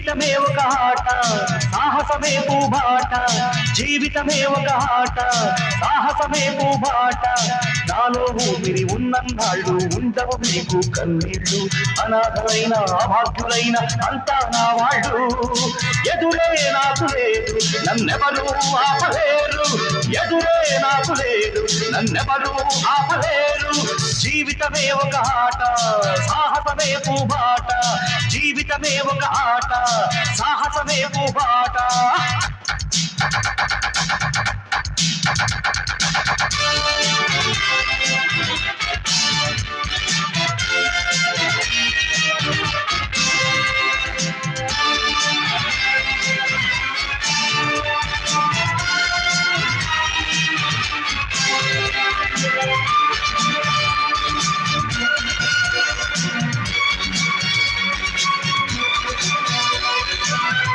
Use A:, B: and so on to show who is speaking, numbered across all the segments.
A: జీవితమే ఒక ఆట సాహసమే పూబాట జీవితమే ఒక ఆట సాహసమే పూబాట నాలో ఊపిరి ఉన్నన్నాళ్ళు ఉండవు మీకు కన్నీళ్ళు అనాథలైన అభాగ్యులైన అంతా నా వాళ్ళు ఎదురే నాకు లేదు నన్నెవరూ ఆపలేరు ఎదురే నాకు లేదు నన్నెవరూ ఆపలేరు జీవితమే ఒక ఆట సాహసమే పూబాట జీవితమే ఒక ఆట సాహసమే పూబాట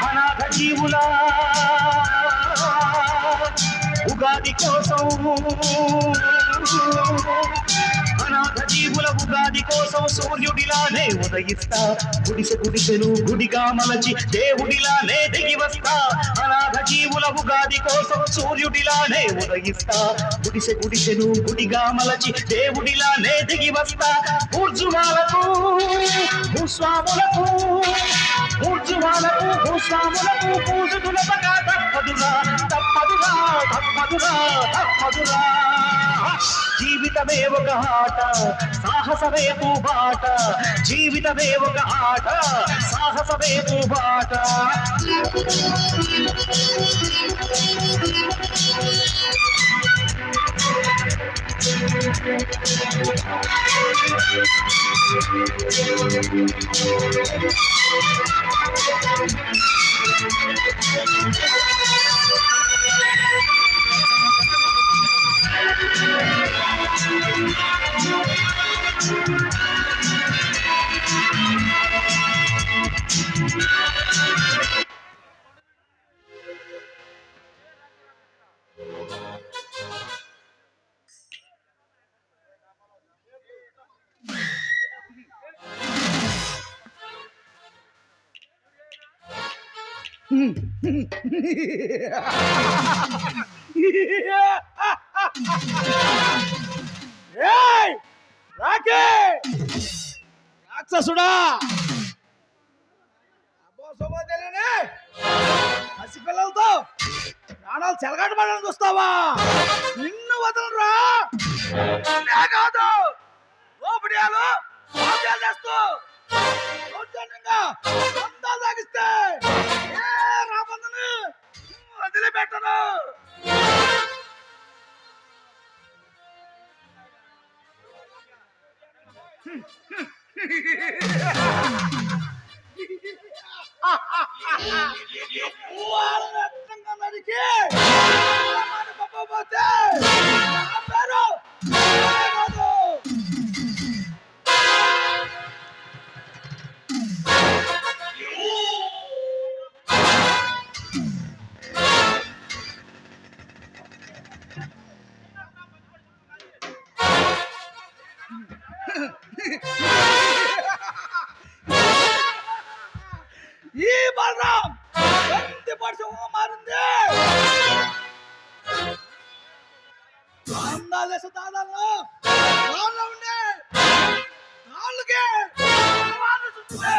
A: అనాథ జీవుల ఉగాది కోసం అనాథ జీవుల ఉగాది కోసం సూర్యుడిలానే ఉదయిస్తా గుడిసె గుడిసెను గుడిగా మలచి దేవుడిలానే దిగి వస్తా అనాథ జీవుల ఉగాది కోసం సూర్యుడిలానే ఉదయిస్తా గుడిసె గుడిసెను గుడిగా మలచి దేవుడిలానే దిగి వస్తా ఊర్జువాలకు భూస్వాములకు ఊర్జువాలకు భూస్వాములకు పూజుతులపగా తప్పదురా తప్పదురా తప్పదురా తప్పదురా జీవితమే ఒక ఆట సాహసమే పూబాట జీవితమే ఒక ఆట సాహసమే పూబాట
B: రాక్షసుడా పసిపిల్లలతో ప్రాణాలు చెలగాటపడాలని చూస్తావా నిన్ను వదలరా కాదు లోపడియాలు చేస్తూ సాగిస్తే రాబందుని వదిలిపెట్టను నరికి పోతే ఈ బలరాం ఎంత పడుచు మారింది అందాలేస దాదాలు వాళ్ళ ఉండే వాళ్ళకే వాళ్ళు చూస్తే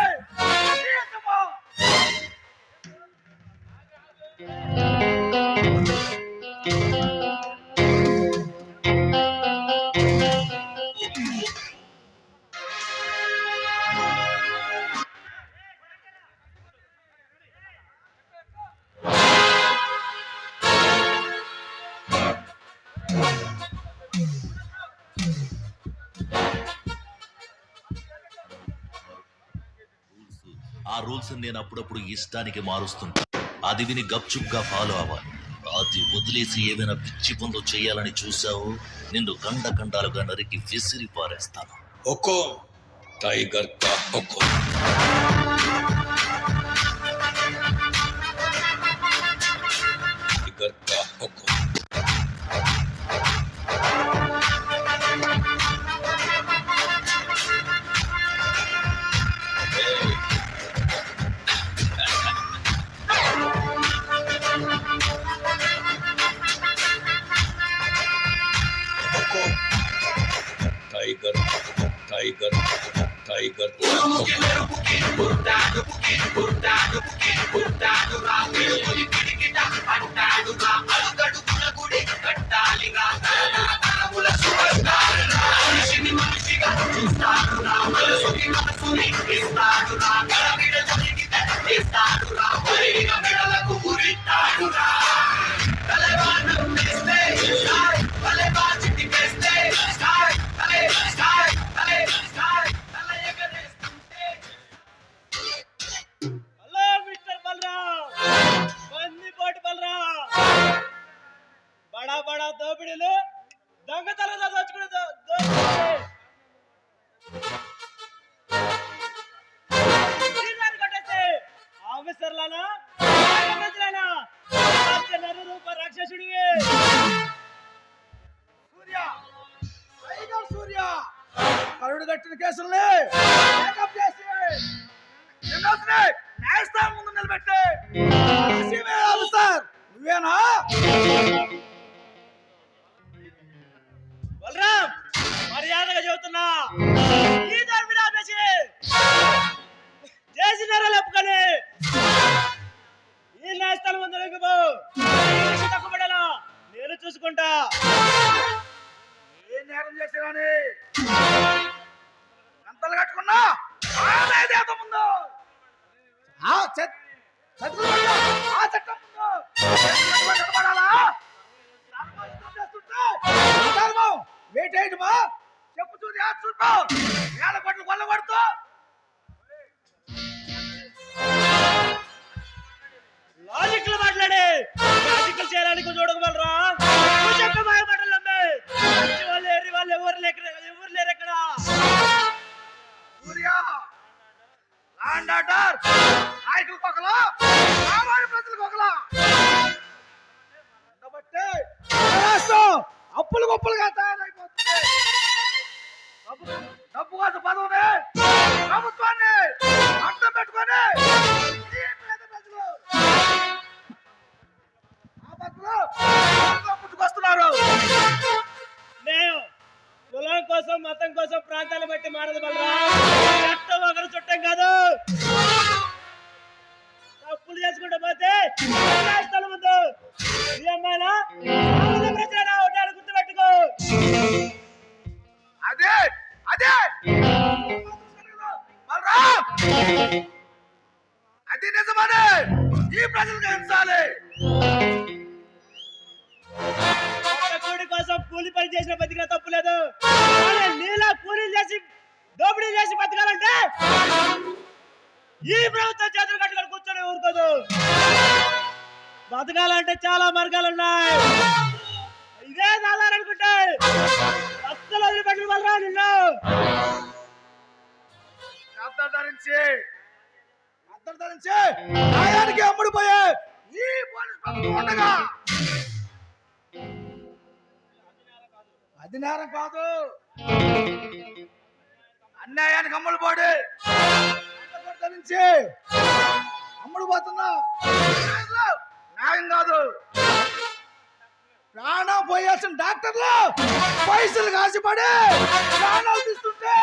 C: ఆ రూల్స్ నేను అప్పుడప్పుడు ఇష్టానికి మారుస్తుంటా అది విని గప్చుప్గా ఫాలో అవ్వాలి అది వదిలేసి ఏమైనా పిచ్చి పనులు చేయాలని చూసావు నిన్ను కండాలుగా నరికి విసిరి పారేస్తాను
D: हुकुम टाइगर का हुकुम टाइगर का हुकुम tiger tiger tiger
B: hello mister Balaram, బందిపోటు బలరాం. బడా బడా దోపిడీలు దొంగతనంగా దోచుకునే కొట్టేస్తే ఆఫీసర్లానా రూప రాక్షసుడివి.
E: సూర్య టైగర్ సూర్య కరుడు కట్టిన కేసుల్ని టేకప్ చేసి నిన్నొస్తే న్యాయస్థానం ముందు నిలబెట్టి ఆఫీసర్ నువ్వేనా?
B: బలరాం, మర్యాదగా చెబుతున్నా, ఈ దాని మీద ఆపేసి చేసిన ఒప్పుకొని ఈ న్యాయస్థానం ముందు తక్కువడేలా నేను చూసుకుంటా.
E: ఏం నేరం చేశారని గంతలు కట్టుకున్నా ముందు ఆ చట్టం ముందు నిలబడాలా? వేటేయటమా? చెప్పు చూసి చూడటం వేల కోట్లు కొల్లగొడుతూ
B: లాజిక్లు మాట్లాడి లాజిక్లు చేయడానికి చూడగలరా? చెప్పే మాటలు నమ్మే వాళ్ళు ఎర్రి వాళ్ళు ఎవరు లేరు ఎక్కడ.
E: సూర్య లాండ్ ఆర్డర్ నాయకులు కొకలా సామాన్య ప్రజలు కొకలా ఉండబట్టే రాష్ట్రం అప్పులు గొప్పలుగా తయారైపోతుంది. డబ్బు కోసం పదవుని ప్రభుత్వాన్ని అడ్డం పెట్టుకొని ఈ పేద ప్రజలు ఆపత్తులో పుట్టుకొస్తున్నారు.
B: నేను కులం కోసం మతం కోసం ప్రాంతాలు బట్టి మారదు బలరా. చట్టం ఒకరు చుట్టం కాదు. తప్పులు చేసుకుంటూ పోతే స్థలం ముందు ఈ అమ్మాయినా ఒకటి గుర్తుపెట్టుకో.
E: అదే అదే బలరాం, అది నిజమని ఈ ప్రజలు గ్రహించాలి.
B: కూడి కోసం కూలి పని చేసిన బతికిన తప్పు లేదు. కానీ నీలా కూలీలు చేసి దోపిడీ చేసి బతకాలంటే ఈ ప్రభుత్వం చేతులు కట్టుకొని కూర్చొని ఊరుకోదు. బతకాలంటే చాలా మార్గాలు ఉన్నాయి. ఇదే నాదారనుకుంటే అస్సలు వదిలిపెట్టిన వల్ల నిన్ను
E: అద్దరు ధరించి న్యాయానికి అమ్ముడుపోయే ఈ పోలీస్ ప్రభుత్వం ఉండగా అది నేరం కాదు. అన్యాయానికి అమ్ముడు పోడి ధరించి అమ్ముడు పోతున్నా న్యాయం కాదు. ప్రాణం పోయాల్సిన డాక్టర్లు పైసలు కాసిపడి ప్రాణాలు తీస్తుంటే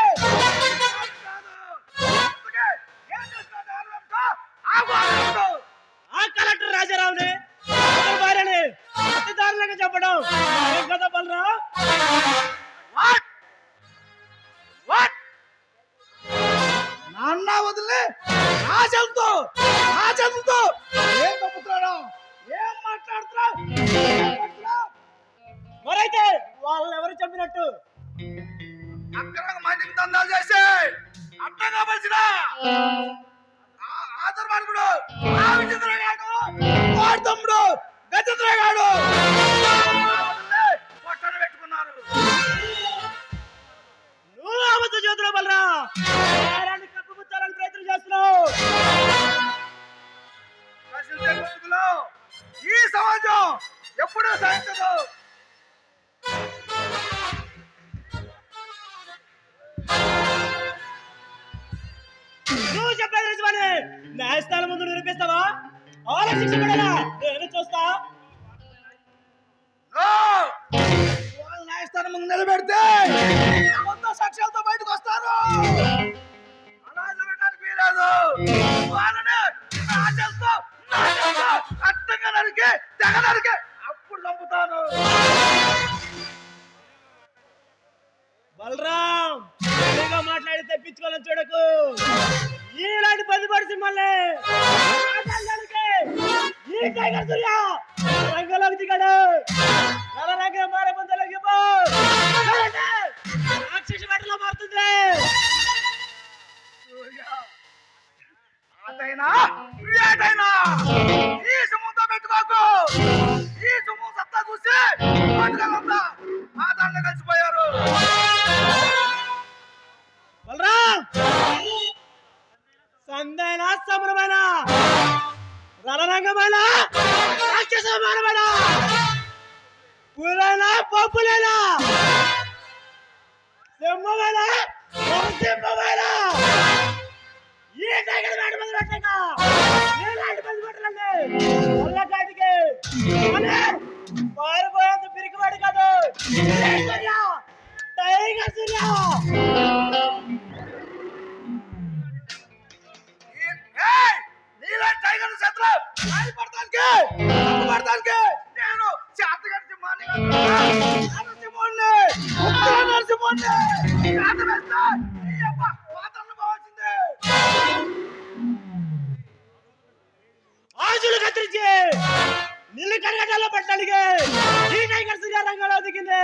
B: ఆ కలెక్టర్ రాజారావుని భార్యని అతి దారుణంగా చెప్పడం ఏం కదా బలరా?
E: నాన్న వదిలే ఆ చదువుతో ఏం తప్పుతున్నాడా? ఏం మాట్లాడుతున్నా?
B: మరైతే వాళ్ళని ఎవరు చంపినట్టు?
E: అక్రమంగా మైనింగ్ దందాలు చేసి అడ్డంగా పరిచిన ఆదర్వాడుకుడు ఆ విచిత్రగాడు వాడు తమ్ముడు గజేంద్రగాడు పొట్టను పెట్టుకున్నారు.
B: నువ్వు అబద్ధ చేతులు బలరా. నేరాన్ని కప్పుపుచ్చాలని ప్రయత్నం చేస్తున్నావు.
E: ప్రశ్నించే బతుకులో ఈ సమాజం ఎప్పుడూ సహించదు.
B: నువ్వు చెప్పేది నిజమని న్యాయస్థానం ముందు నిరూపిస్తావా? వాళ్ళకి శిక్ష పడేలా నేను చూస్తా.
E: న్యాయస్థానం ముందు నిలబెడితే అలా జరగడానికి వీలేదు. వాళ్ళని నా చేత్తో అడ్డంగా నరికి తెగ నరికి అప్పుడు చంపుతాను.
B: బలరాం తెలివిగా మాట్లాడి తప్పించుకోవాలని చూడకు. ఈలాంటి 10 పడిసి మళ్ళీ ఈ టైగర్ సూర్య రంగంలోకి దిగాడు. రంగం మారే ముందలోకి పో. రాక్షస వేటలో మారుతుంది.
E: అదైనా ఏదైనా ఈ సుమ్ముతో పెట్టుకోకు. ఈ సుమ్ము సత్తా చూసి ఆటగాళ్ళంతా ఆ దాంట్లో కలిసిపోయారు.
B: బలరాం సందైన సమరమైన రణరంగమైన రాక్షసమైన పులైన పప్పులైన సింహమైన సింహమైన ఈ టైగర్ వేట మంది పెట్టక ఏలాంటి మంది పెట్టండి ఒళ్ళకాటికి పారిపోయేంత పిరికివాడు కాదు టైగర్ సూర్య.
E: ఏయ్! నీలాంటి టైగర్ చేతిలో పడతానికి నేను చేతగాడి సింహాన్ని కాదు. నరసింహుణ్ణి, ఉత్తర నరసింహుణ్ణి. చేత వేస్తే నీ అబ్బ పాత్రలు పోవాల్సిందే.
B: ఆజులు కత్తిరించి నిల్లు కరగటాల్లో పట్టడానికి ఈ టైగర్ సూర్య రంగంలో దిగింది.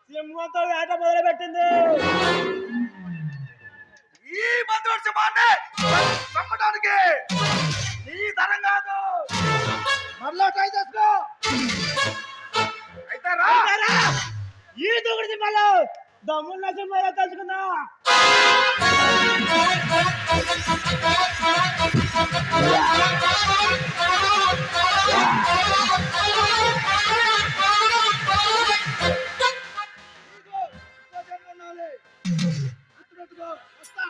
B: సింహంతో వేట మొదలు పెట్టింది.
E: ఈ బంధువుల సింహాన్ని చంపడానికి నీ తరం కాదు. మరలా ట్రై చేసుకో. అయితే రా.
B: ఈ దూకుడు సింహాలు దమ్మున్న సింహాలు తలుచుకుందా.
E: ఇదిగో, ఇంకో జన్మ ఉండాలి. గుర్తుపెట్టుకో, వస్తా.